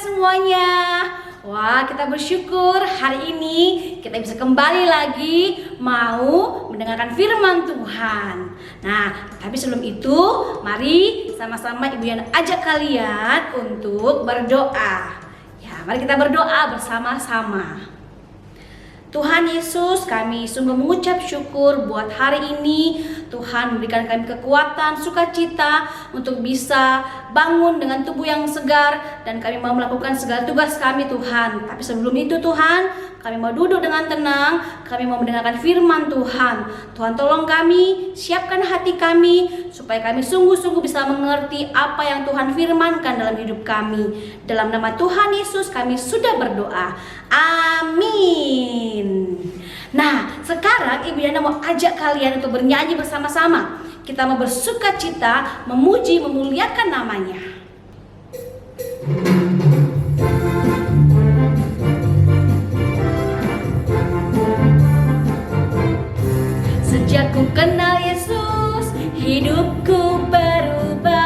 semuanya. Wah, kita bersyukur hari ini kita bisa kembali lagi mau mendengarkan firman Tuhan. Nah, tapi sebelum itu mari sama-sama Ibu Yana ajak kalian untuk berdoa. Ya, mari kita berdoa bersama-sama. Tuhan Yesus, kami sungguh mengucap syukur buat hari ini. Tuhan memberikan kami kekuatan, sukacita untuk bisa bangun dengan tubuh yang segar, dan kami mau melakukan segala tugas kami Tuhan. Tapi sebelum itu Tuhan, kami mau duduk dengan tenang, kami mau mendengarkan firman Tuhan. Tuhan tolong kami, siapkan hati kami supaya kami sungguh-sungguh bisa mengerti apa yang Tuhan firmankan dalam hidup kami. Dalam nama Tuhan Yesus kami sudah berdoa. Amin. Nah, sekarang Ibu Yana mau ajak kalian untuk bernyanyi bersama-sama. Kita mau bersuka cita, memuji, memuliakan namanya. Sejak ku kenal Yesus, hidupku berubah.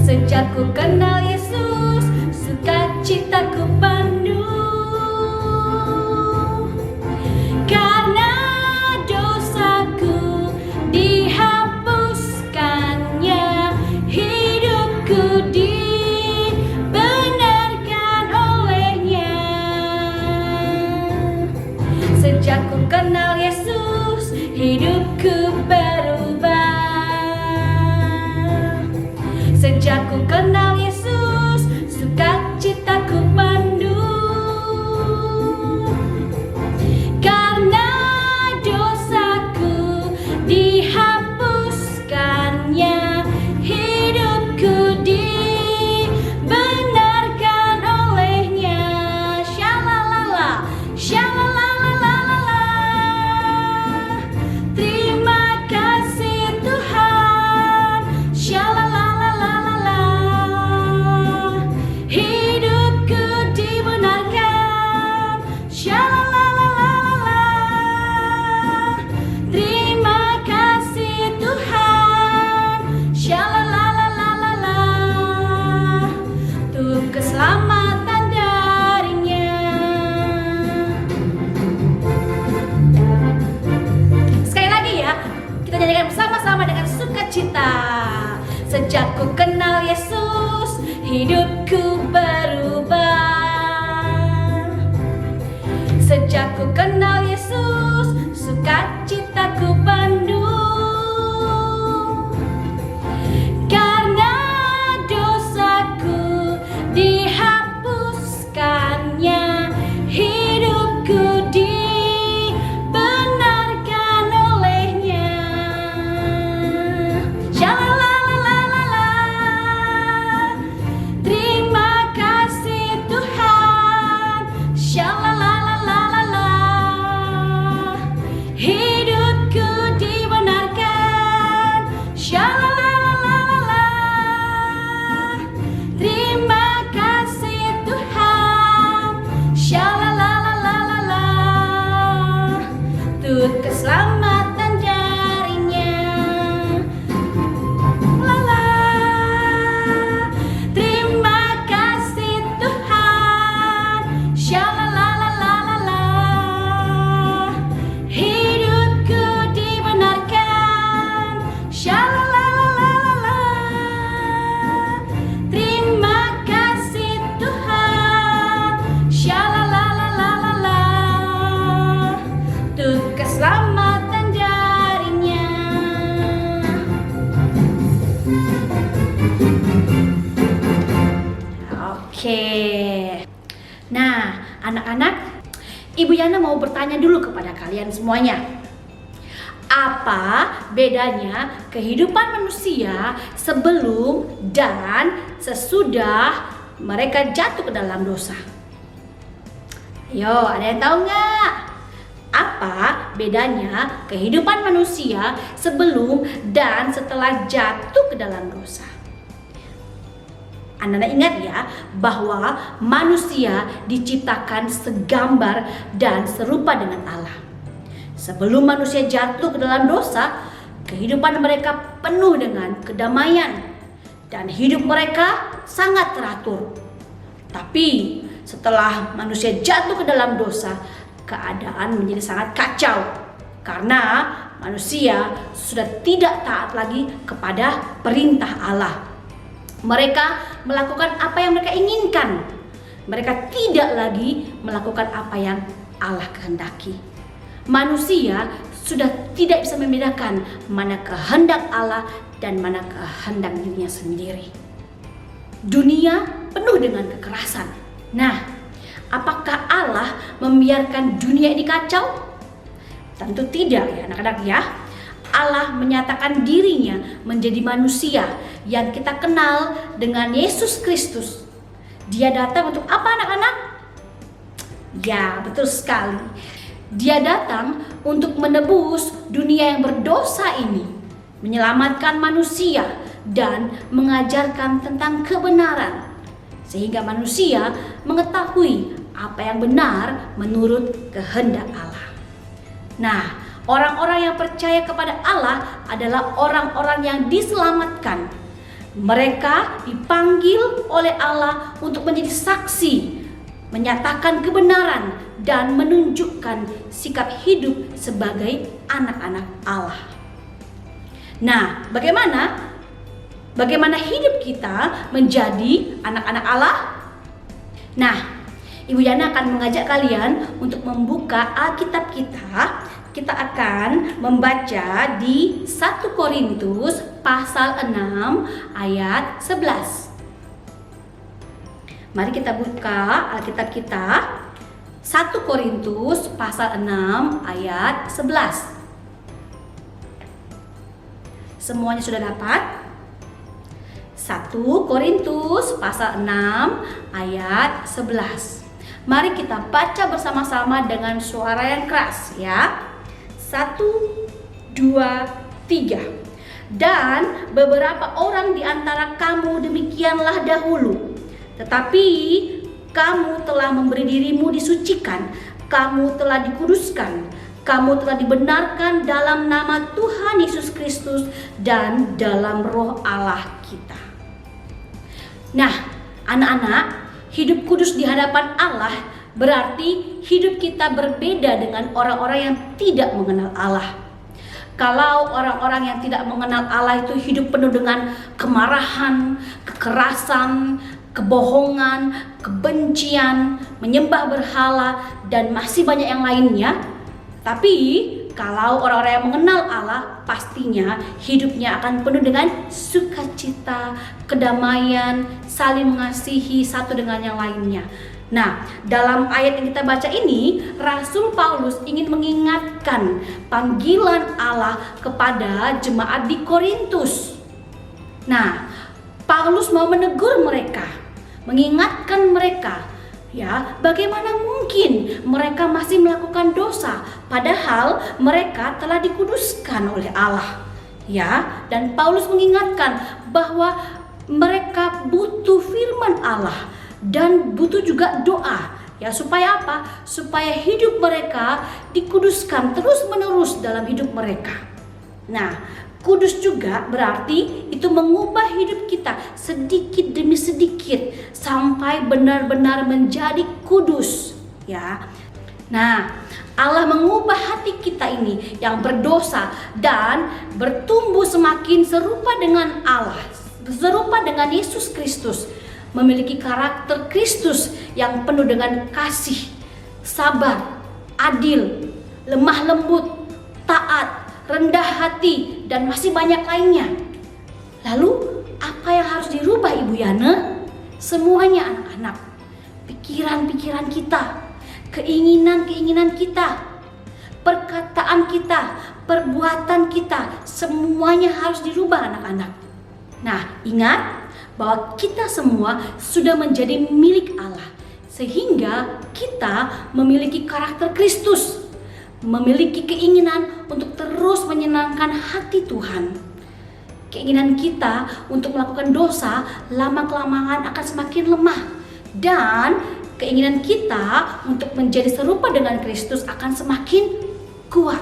Sejak ku kenal Yesus, sukacitaku penuh. Karena dosaku dihapuskannya, hidupku dibenarkan olehnya. Sejak ku kenal Yesus, hidupku berubah. Sejak ku kenal Yesus, sukacitaku penuh. Karena dosaku dihapuskannya, hidupku dibenarkan olehnya. Syalalala, syalalala. Terima kasih Tuhan. Syalalala. Hidupku dibenarkan. Syalalala. Terima kasih Tuhan. Syalalala. Untuk keselamatan darinya. Sekali lagi ya, kita nyanyikan bersama-sama dengan sukacita. Sejak ku kenal Yesus, hidupku berubah. Sejak ku kenal Yesus, sukacitaku penuh. Karena dosaku dihapuskannya, hidupku dibenarkan olehnya. Syalalala. Terima kasih Tuhan. Syalalala. Hidupku dibenarkan. Syalalala. Terima kasih Tuhan. Syalalala. Untuk keselamatan darinya. Lala. Terima kasih Tuhan. Syalalala. Hidupku dibenarkan. Syalalala. Terima kasih Tuhan. Syalalala. Untuk keselamatan darinya. Oke. Nah, anak-anak, Ibu Yana mau bertanya dulu kepada kalian semuanya. Apa bedanya kehidupan manusia sebelum dan sesudah mereka jatuh ke dalam dosa? Ayo, ada yang tahu nggak? Apa bedanya kehidupan manusia sebelum dan setelah jatuh ke dalam dosa? Anda ingat ya bahwa manusia diciptakan segambar dan serupa dengan Allah. Sebelum manusia jatuh ke dalam dosa, kehidupan mereka penuh dengan kedamaian dan hidup mereka sangat teratur. Tapi setelah manusia jatuh ke dalam dosa, keadaan menjadi sangat kacau karena manusia sudah tidak taat lagi kepada perintah Allah. Mereka melakukan apa yang mereka inginkan. Mereka tidak lagi melakukan apa yang Allah kehendaki. Manusia sudah tidak bisa membedakan mana kehendak Allah dan mana kehendak dirinya sendiri. Dunia penuh dengan kekerasan. Nah, apakah Allah membiarkan dunia ini kacau? Tentu tidak ya anak-anak ya. Allah menyatakan dirinya menjadi manusia yang kita kenal dengan Yesus Kristus. Dia datang untuk apa anak-anak? Ya, betul sekali. Dia datang untuk menebus dunia yang berdosa ini, menyelamatkan manusia dan mengajarkan tentang kebenaran, sehingga manusia mengetahui apa yang benar menurut kehendak Allah. Nah, orang-orang yang percaya kepada Allah adalah orang-orang yang diselamatkan. Mereka dipanggil oleh Allah untuk menjadi saksi, menyatakan kebenaran, dan menunjukkan sikap hidup sebagai anak-anak Allah. Nah, bagaimana hidup kita menjadi anak-anak Allah? Nah, Ibu Yana akan mengajak kalian untuk membuka Alkitab kita. Kita akan membaca di 1 Korintus pasal 6 ayat 11. Mari kita buka Alkitab kita. 1 Korintus pasal 6 ayat 11. Semuanya sudah dapat? 1 Korintus pasal 6 ayat 11. Mari kita baca bersama-sama dengan suara yang keras ya. 1, 2, 3. Dan beberapa orang di antara kamu demikianlah dahulu. Tetapi kamu telah memberi dirimu disucikan, kamu telah dikuduskan, kamu telah dibenarkan dalam nama Tuhan Yesus Kristus dan dalam roh Allah kita. Nah, anak-anak, hidup kudus di hadapan Allah berarti hidup kita berbeda dengan orang-orang yang tidak mengenal Allah. Kalau orang-orang yang tidak mengenal Allah itu hidup penuh dengan kemarahan, kekerasan, kebohongan, kebencian, menyembah berhala, dan masih banyak yang lainnya. Tapi kalau orang-orang yang mengenal Allah, pastinya hidupnya akan penuh dengan sukacita, kedamaian, saling mengasihi satu dengan yang lainnya. Nah, dalam ayat yang kita baca ini, Rasul Paulus ingin mengingatkan panggilan Allah kepada jemaat di Korintus. Nah, Paulus mau menegur mereka, mengingatkan mereka, ya, bagaimana mungkin mereka masih melakukan dosa padahal mereka telah dikuduskan oleh Allah. Ya, dan Paulus mengingatkan bahwa mereka butuh firman Allah dan butuh juga doa. Ya, supaya apa? Supaya hidup mereka dikuduskan terus-menerus dalam hidup mereka. Nah, kudus juga berarti itu mengubah hidup kita sedikit demi sedikit sampai benar-benar menjadi kudus, ya. Nah, Allah mengubah hati kita ini yang berdosa dan bertumbuh semakin serupa dengan Allah, serupa dengan Yesus Kristus, memiliki karakter Kristus yang penuh dengan kasih, sabar, adil, lemah lembut, taat, rendah hati, dan masih banyak lainnya. Lalu apa yang harus dirubah Ibu Yana? Semuanya anak-anak. Pikiran-pikiran kita, keinginan-keinginan kita, perkataan kita, perbuatan kita, semuanya harus dirubah anak-anak. Nah, ingat bahwa kita semua sudah menjadi milik Allah, sehingga kita memiliki karakter Kristus, memiliki keinginan untuk terus menyenangkan hati Tuhan. Keinginan kita untuk melakukan dosa lama-kelamaan akan semakin lemah, dan keinginan kita untuk menjadi serupa dengan Kristus akan semakin kuat.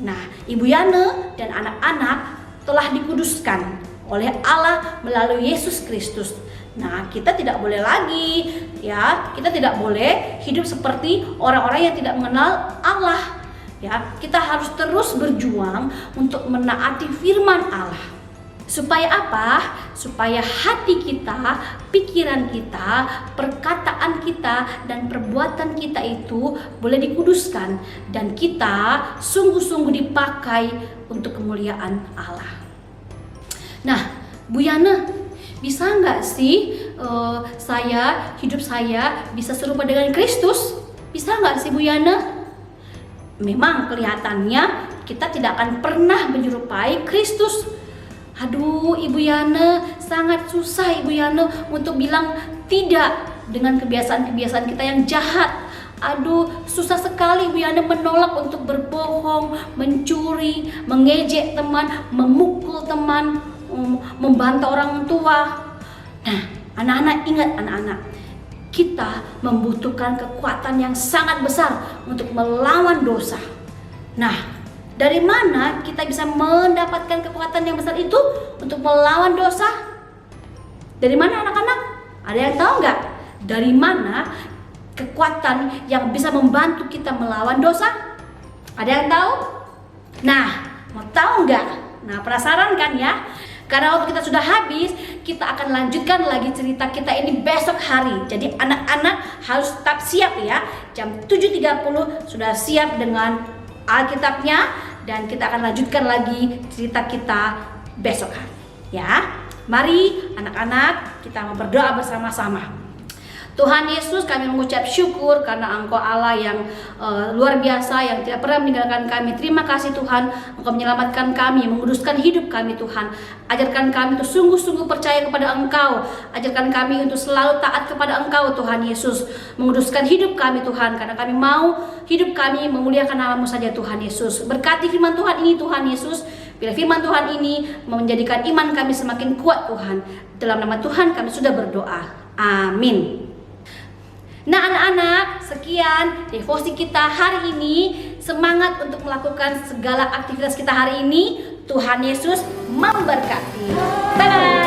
Nah, Ibu Yana dan anak-anak telah dikuduskan oleh Allah melalui Yesus Kristus. Nah, kita tidak boleh lagi ya, kita tidak boleh hidup seperti orang-orang yang tidak mengenal Allah. Ya, kita harus terus berjuang untuk menaati firman Allah. Supaya apa? Supaya hati kita, pikiran kita, perkataan kita, dan perbuatan kita itu boleh dikuduskan dan kita sungguh-sungguh dipakai untuk kemuliaan Allah. Nah, Bu Yana, bisa nggak sih hidup saya bisa serupa dengan Kristus? Bisa nggak sih Bu Yana? Memang kelihatannya kita tidak akan pernah menyerupai Kristus. Aduh, Ibu Yana, sangat susah Ibu Yana untuk bilang tidak dengan kebiasaan-kebiasaan kita yang jahat. Aduh, susah sekali Ibu Yana menolak untuk berbohong, mencuri, mengejek teman, memukul teman, membantah orang tua. Nah, anak-anak, ingat anak-anak, kita membutuhkan kekuatan yang sangat besar untuk melawan dosa. Nah, dari mana kita bisa mendapatkan kekuatan yang besar itu untuk melawan dosa? Dari mana anak-anak? Ada yang tahu nggak? Dari mana kekuatan yang bisa membantu kita melawan dosa? Ada yang tahu? Nah, mau tahu nggak? Nah, penasaran kan ya? Karena waktu kita sudah habis, kita akan lanjutkan lagi cerita kita ini besok hari. Jadi anak-anak harus tetap siap ya. Jam 7.30 sudah siap dengan Alkitabnya, dan kita akan lanjutkan lagi cerita kita besok hari ya. Mari anak-anak, kita mau berdoa bersama-sama. Tuhan Yesus, kami mengucap syukur karena Engkau Allah yang luar biasa, yang tidak pernah meninggalkan kami. Terima kasih Tuhan, Engkau menyelamatkan kami, menguduskan hidup kami Tuhan. Ajarkan kami untuk sungguh-sungguh percaya kepada Engkau. Ajarkan kami untuk selalu taat kepada Engkau Tuhan Yesus. Menguduskan hidup kami Tuhan, karena kami mau hidup kami memuliakan nama-Mu saja Tuhan Yesus. Berkati firman Tuhan ini Tuhan Yesus. Bila firman Tuhan ini menjadikan iman kami semakin kuat Tuhan. Dalam nama Tuhan kami sudah berdoa. Amin. Nah anak-anak, sekian devosi kita hari ini. Semangat untuk melakukan segala aktivitas kita hari ini. Tuhan Yesus memberkati. Bye-bye.